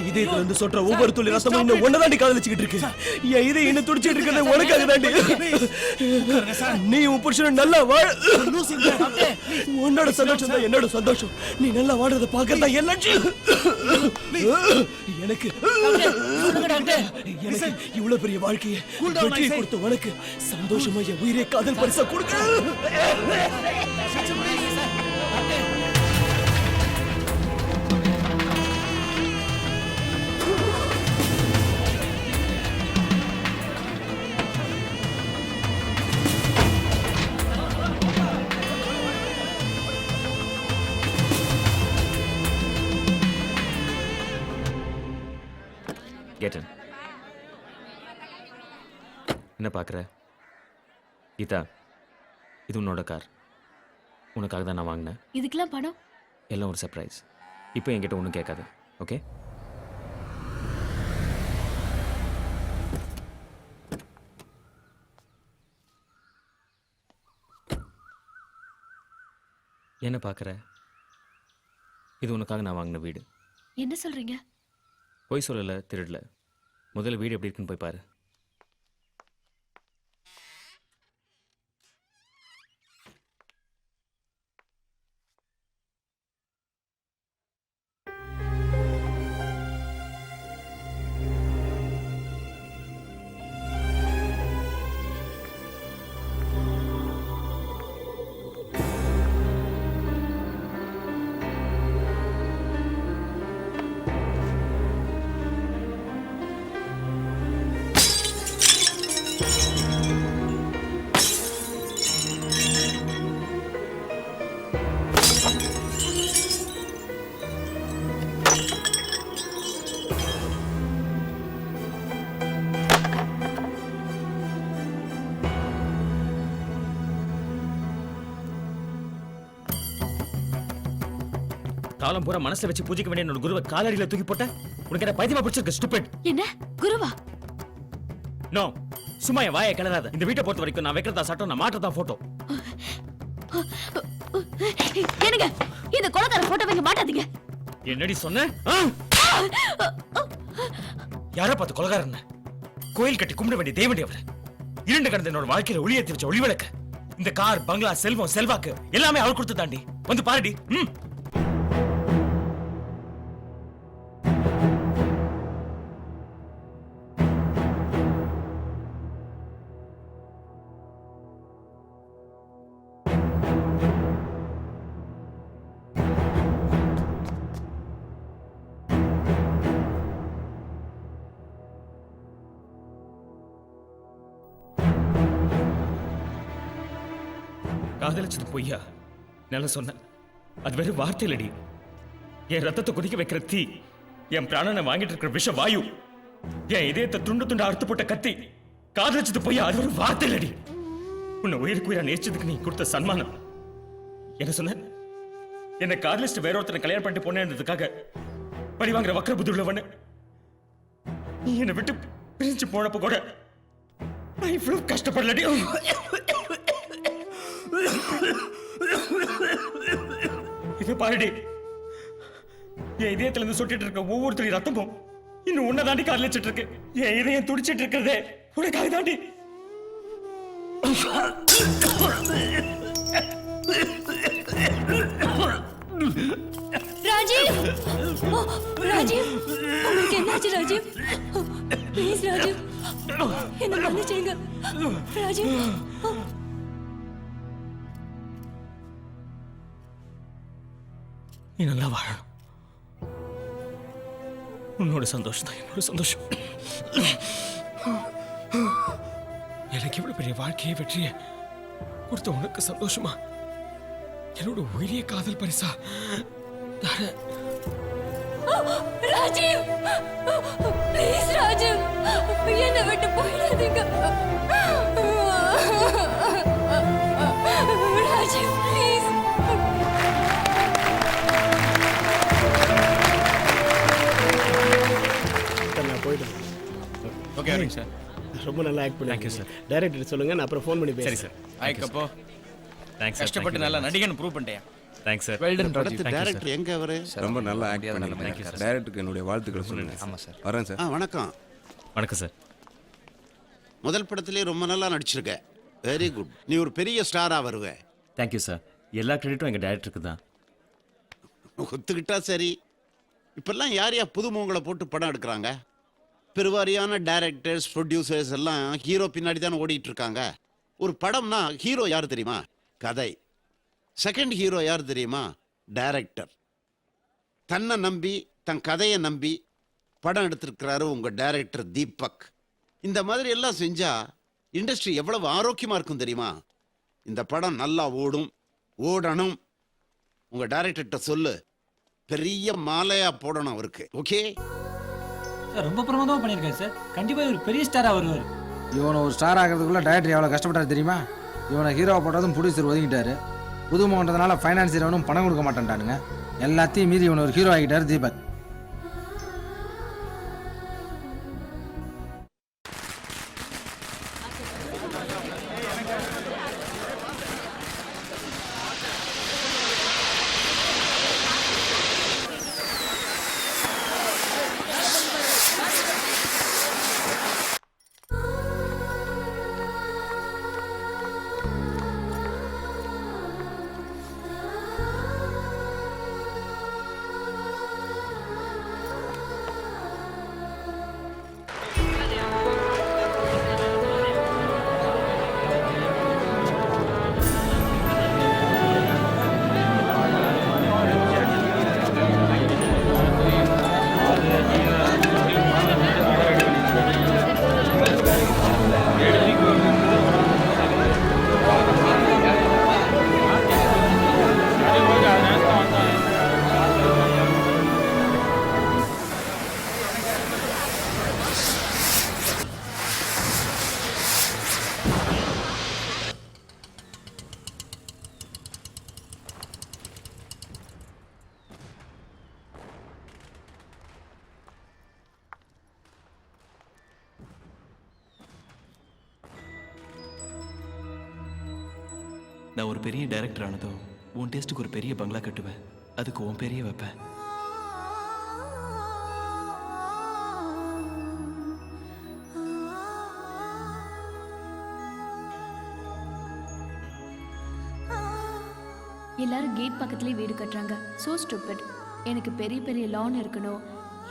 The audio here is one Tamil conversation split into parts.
இதயத்துல இருந்து சொல்ற ஒவ்வொரு துளி ரத்தமும் இன்னும் ஒன்னதாண்டி காதலிச்சுக்கிட்டு இருக்கு. என் இதயம் இன்னும் துடிச்சிட்டு இருக்கிறது உனக்காக தாண்டி. நீ உன் புருஷன் நல்லா வாழ, உன்னோட சந்தோஷம் தான் என்னோட சந்தோஷம். நீ நல்லா வாடுறத பாக்கறதா என் லட்சியம். எனக்கு இவ்வளவு பெரிய வாழ்க்கையை வெற்றியை கொடுத்த உனக்கு சந்தோஷமா என் உயிரை காதல் பரிசா கொடுக்க. என்ன பார்க்குற கீதா? இது உன்னோட கார், உனக்காக தான் நான் வாங்கினேன். இதுக்கெல்லாம் பணம்? எல்லாம் ஒரு சர்ப்ரைஸ். இப்போ என்கிட்ட ஒன்றும் கேட்காது, ஓகே? என்ன பார்க்குற? இது உனக்காக நான் வாங்கின வீடு. என்ன சொல்றீங்க? போய் சொல்லலை, திருடல. முதல்ல வீடு எப்படி இருக்குன்னு போய் பாரு. காலம் பூரா மனசுல வச்சு பூஜிக்க வேண்டிய என்னோட குருவை காலடியில தூக்கி போட்ட உனக்கு என்ன பைத்தியமா பிடிச்சிருக்கு? ஸ்டூபிட். என்ன குருவா? நோ, சும்மா என் வாயை கிளறாத. இந்த வீட்டை பொறுத்த வரைக்கும் நான் வைக்கிறதா சட்டம், நான் மாற்றதா போட்டோ. என்னங்க இந்த கொலைக்கார போட்டோ வைக்க மாட்டாதீங்க. என்னடி சொன்ன? யாரை பார்த்து கொலைகாரன்? கோயில் கட்டி கும்பிட வேண்டிய தேவண்டி அவர். இரண்டு கடந்த என்னோட வாழ்க்கையில ஒளியேற்றி வச்ச ஒளிவிளக்க. இந்த கார், பங்களா, செல்வம், செல்வாக்கு எல்லாமே அவள் கொடுத்து தாண்டி. வந்து பாருடி. காதலிச்சது பொய்யா? நல்லா சொன்ன. அது வெறும் வார்த்தை இல்லடி. என் ரத்தத்தை கொதிக்க வைக்கிற தீ, என் பிராணனை வாங்கிட்டு இருக்கிற விஷ வாயு, என் இதயத்தை துண்டு துண்டு அறுத்து போட்ட கத்தி. காதலிச்சது பொய்யா? அது ஒரு வார்த்தை இல்லடி. உன்னை உயிருக்கு உயிரா நேசிச்சதுக்கு நீ கொடுத்த சன்மானம். என்ன சொன்ன? என்னை காதலிஸ்ட் வேற ஒருத்தனை கல்யாணம் பண்ணிட்டு போனதுக்காக பழி வாங்குற வக்கர புத்தி உள்ளவன. நீ என்னை விட்டு பிரிஞ்சு போனப்ப கூட நான் இவ்வளவு கஷ்டப்படலடி. இதை பாருடி, என் இதயத்துல இருந்து சுட்டிட்டு இருக்க ஒவ்வொருத்தரையும் ரத்தமும் இன்னும் உன்னை தாண்டி காதலிச்சிட்டு இருக்கு. என் இதயம் துடிச்சிட்டு இருக்கிறதே உனக்காக தாண்டி. ராஜீவ், ராஜீவ், உங்களுக்கு என்னாச்சு ராஜீவ்? ப்ளீஸ் ராஜீவ், என்ன மன்னிச்சிடுங்க ராஜீவ். நீ நல்லா வாழணும். உன்னோட சந்தோஷம் தான் என்னோட சந்தோஷம். எனக்கு இவ்வளவு பெரிய வாழ்க்கையை வெற்றிய கொடுத்த உனக்கு சந்தோஷமா என்னோட உயிரிய காதல் பரிசா ராஜீவ், ப்ளீஸ் ராஜீவ், என்னை விட்டு போயிடாதீங்க ராஜீவ், ப்ளீஸ். நான் போயிட்டேன். ஓகே வரீங்க சார். ரொம்ப நல்லா ஆக்ட் Thank you, பண்ணிருக்கீங்க sir. டைரக்டர் சொல்லுங்க, நான் அப்புறம் ஃபோன் பண்ணி சரி பேசுறேன். சார். ஆயிக்கப்போ தேங்க்ஸ் சார். கஷ்டப்பட்டு நல்லா நடிகன்னு ப்ரூவ் பண்ணிட்டேன். Thanks sir. வெல் டன் படத்து டைரக்டர் எங்க அவரு? ரொம்ப நல்லா ஆக்ட் Thank you, பண்ணிருக்கீங்க. sir. டைரக்டருக்கு என்னுடைய வாழ்த்துக்களை சொல்லுங்க. ஆமா சார். வரேன் சார். வணக்கம். வணக்கம் சார். முதல் படத்திலே ரொம்ப நல்லா நடிச்சிருக்க. Very good. நீ ஒரு பெரிய ஸ்டாரா வருவ. Thank you sir. எல்லா கிரெடிட்டும் எங்கள் டேரக்டருக்கு தான். ஒத்துக்கிட்டா சரி. இப்பெல்லாம் யார் புது முகங்களை போட்டு படம் எடுக்கிறாங்க? பெருவாரியான டைரக்டர்ஸ், ப்ரொடியூசர்ஸ் எல்லாம் ஹீரோ பின்னாடி தான் ஓடிட்டு இருக்காங்க. ஒரு படம்னா ஹீரோ யார் தெரியுமா? கதை. செகண்ட் ஹீரோ யார் தெரியுமா? டைரக்டர். தன்னை நம்பி, தன் கதையை நம்பி படம் எடுத்திருக்கிறாரு உங்க டைரக்டர் தீபக். இந்த மாதிரி எல்லாம் செஞ்சா இண்டஸ்ட்ரி எவ்வளவு ஆரோக்கியமா இருக்கும் தெரியுமா? இந்த படம் நல்லா ஓடணும். உங்க டைரக்டர்கிட்ட சொல்லு, பெரிய மாலையா போடணும் அவருக்கு. ஓகே? சார் ரொம்ப பிரமாதமா பண்ணியிருக்காரு சார். கண்டிப்பா ஒரு பெரிய ஸ்டாரா வருவார். இவனை ஒரு ஸ்டார் ஆகிறதுக்குள்ள டைரக்டர் எவ்வளோ கஷ்டப்பட்டாரு தெரியுமா? இவனை ஹீரோவை போட்டதும் ப்ரொடியூசர் ஒதுங்கிட்டாரு. புதுமுகன்றதுனால ஃபைனான்சியர் அவனும் பணம் கொடுக்க மாட்டேன்ட்டானுங்க. எல்லாத்தையும் மீறி இவனை ஒரு ஹீரோ ஆகிட்டாரு தீபக். நான் ஒரு பெரிய டைரக்டர் ஆனதும் உன் டேஸ்ட்டுக்கு ஒரு பெரிய பங்களா கட்டுவேன். அதுக்கு உன் பெரிய வைப்பேன். எல்லாரும் கேட் பக்கத்துலயே வீடு கட்டுறாங்க. So stupid. எனக்கு பெரிய பெரிய லான் இருக்கணும்.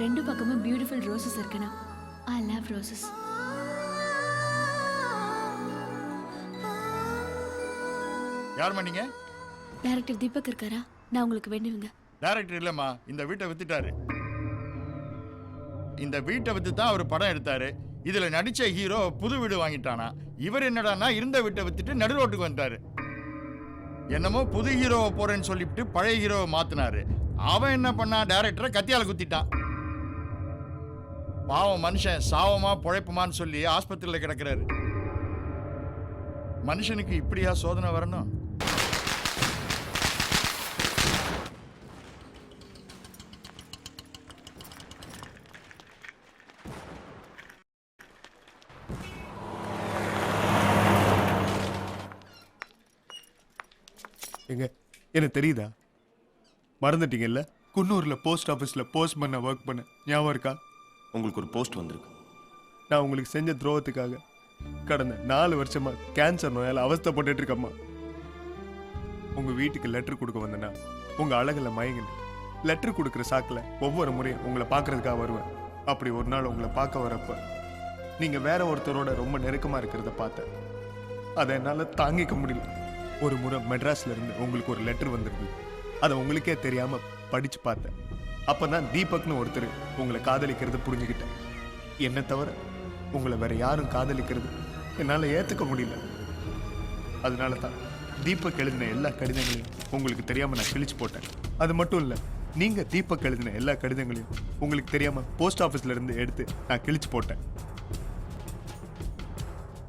ரெண்டு பக்கமும் பியூட்டிஃபுல் ரோசஸ் இருக்கணும். I love roses. யார் நீங்க? டைரக்டர் தீபக் இருக்காரா? நான் உங்களுக்கு வேண்டுவீங்க. டைரக்டர் இல்லம்மா, இந்த வீட்டை வித்துட்டாரு. இந்த வீட்டை வித்து தான் அவர் படம் எடுத்தாரு. இதுல நடிச்ச ஹீரோ புது வீடு வாங்கிட்டானா. இவர் என்னடான்னா இருந்த வீட்டை வித்துட்டு நடு ரோட்டுக்கு வந்துட்டாரு. என்னமோ புது ஹீரோவை போறேன்னு சொல்லிட்டு பழைய ஹீரோவை மாத்தினாரு. அவன் என்ன பண்ணா, டைரக்டரை கத்தியால குத்திட்டான். பாவம் மனுஷன் சாவமா பொழைப்புமான்னு சொல்லி ஆஸ்பத்திரியில கிடக்குறாரு. மனுஷனுக்கு இப்படியா சோதனை வரணும்? எங்க எனக்கு தெரியுதா? மறந்துட்டீங்கல்ல? குன்னூர்ல போஸ்ட் ஆஃபீஸில் போஸ்ட் பண்ண ஒர்க் பண்ண ஞாபகம் இருக்கா? உங்களுக்கு ஒரு போஸ்ட் வந்திருக்கு. நான் உங்களுக்கு செஞ்ச துரோகத்துக்காக கடந்த 4 வருஷமா கேன்சர் நோயால் அவஸ்தைப்பட்டுட்டு இருக்கம்மா. உங்க வீட்டுக்கு லெட்டர் கொடுக்க வந்தேன்னா உங்க அழகுல மயங்கினேன். லெட்டர் கொடுக்குற சாக்கில் ஒவ்வொரு முறையும் உங்களை பார்க்கறதுக்காக வருவேன். அப்படி ஒரு நாள் உங்களை பார்க்க வரப்ப நீங்க வேற ஒருத்தரோட ரொம்ப நெருக்கமா இருக்கிறத பார்த்தேன். அதை என்னால் தாங்கிக்க முடியல. ஒரு முறை மெட்ராஸ்ல இருந்து உங்களுக்கு ஒரு லெட்டர் வந்திருக்கு. அதை உங்களுக்கே தெரியாம படிச்சு பார்த்தேன். அப்பதான் தீபக்னு ஒருத்தர் உங்களை காதலிக்கிறது புரிஞ்சுக்கிட்டேன். என்னை தவிர உங்களை வேற யாரும் காதலிக்கிறது என்னால் ஏற்றுக்க முடியல. அதனால தான் தீபக் எழுதின எல்லா கடிதங்களையும் உங்களுக்கு தெரியாம நான் கிழிச்சு போட்டேன். அது மட்டும் இல்லை, நீங்க தீபக் எழுதின எல்லா கடிதங்களையும் உங்களுக்கு தெரியாம போஸ்ட் ஆஃபீஸ்ல இருந்து எடுத்து நான் கிழிச்சு போட்டேன்.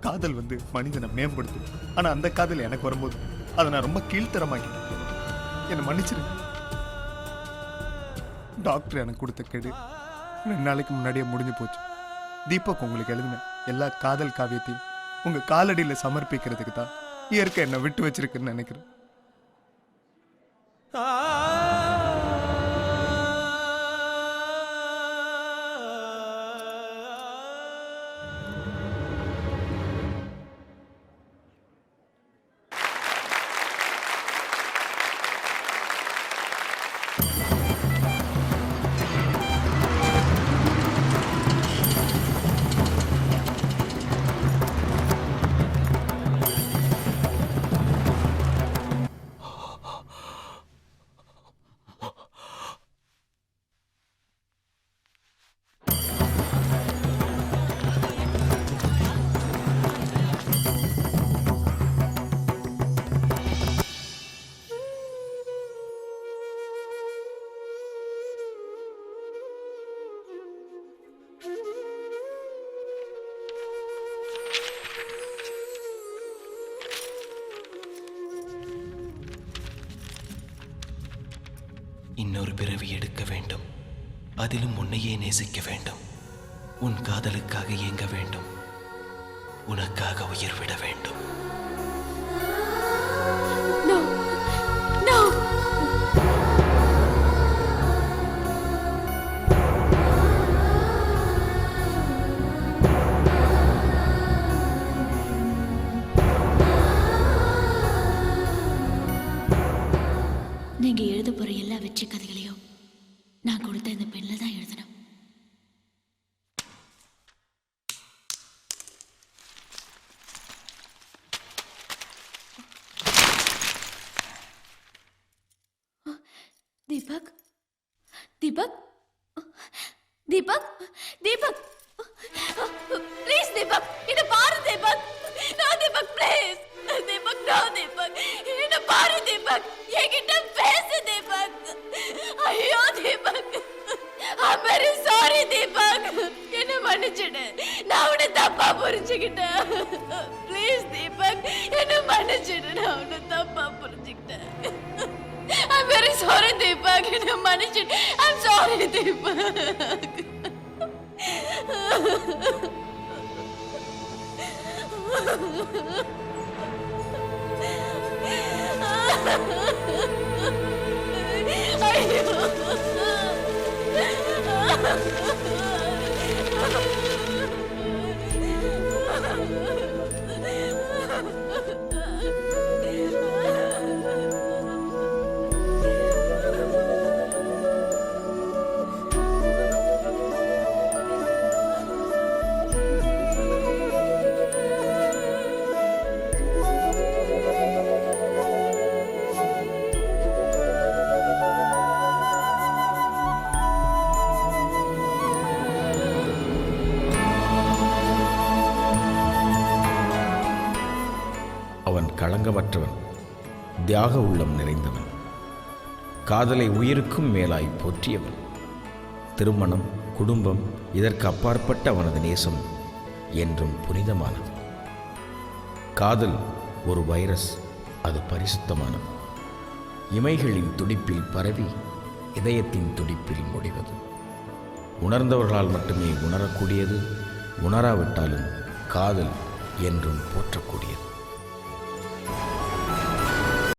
காதல் வந்து மனிதனை மேம்படுத்தும். ஆனா அந்த காதல் எனக்கு வரும்போது அதை நான் ரொம்ப கீழ்த்தரமாக்கிட்டேன். என்னை மன்னிச்சிருங்க. டாக்டர் எனக்கு கொடுத்த கெடு 2 நாளைக்கு முன்னாடியே முடிஞ்சு போச்சு. தீபக் உங்களுக்கு எழுதின எல்லா காதல் காவியத்தையும் உங்க காலடியில சமர்ப்பிக்கிறதுக்கு தான் இயற்கை என்னை விட்டு வச்சிருக்குன்னு நினைக்கிறேன். இன்னொரு பிறவி எடுக்க வேண்டும், அதிலும் உன்னையே நேசிக்க வேண்டும், உன் காதலுக்காக இயங்க வேண்டும், உனக்காக உயிர் விட வேண்டும். No. No. நீங்க எழுத போற எல்லா வெற்றி கதைகளையும் நான் கொடுத்த இந்த பெண்ணில் தான் எழுதணும். தீபக், தீபக், தீபக், தீபக், ப்ளீஸ் தீபக், என்ன பாரு Deepak, no Deepak, please Deepak, no Deepak, என்ன பாரு தீபக், என்கிட்ட பேசு தீபக். ஐயோ Deepak, I'm very sorry Deepak, என்ன மன்னிச்சிடு, நான் உன்னை தப்பா புரிஞ்சுக்கிட்டேன். ப்ளீஸ் தீபக், என்ன மன்னிச்சிடு, நான் உன்னை தப்பா புரிஞ்சுக்கிட்டேன். I'm very sorry, Deepak. என்ன மன்னிச்சிடு. I'm sorry, Deepak. அவன் களங்கமற்றவன், தியாக உள்ளம் நிறைந்தவன், காதலை உயிருக்கும் மேலாய் போற்றியவன். திருமணம், குடும்பம் இதற்கு அப்பாற்பட்ட அவனது நேசம் என்றும் புனிதமானது. காதல் ஒரு வைரஸ், அது பரிசுத்தமானது. இமைகளின் துடிப்பில் பரவி இதயத்தின் துடிப்பில் முடிவது. உணர்ந்தவர்களால் மட்டுமே உணரக்கூடியது, உணராவிட்டாலும் காதல் என்றும் போற்றக்கூடியது.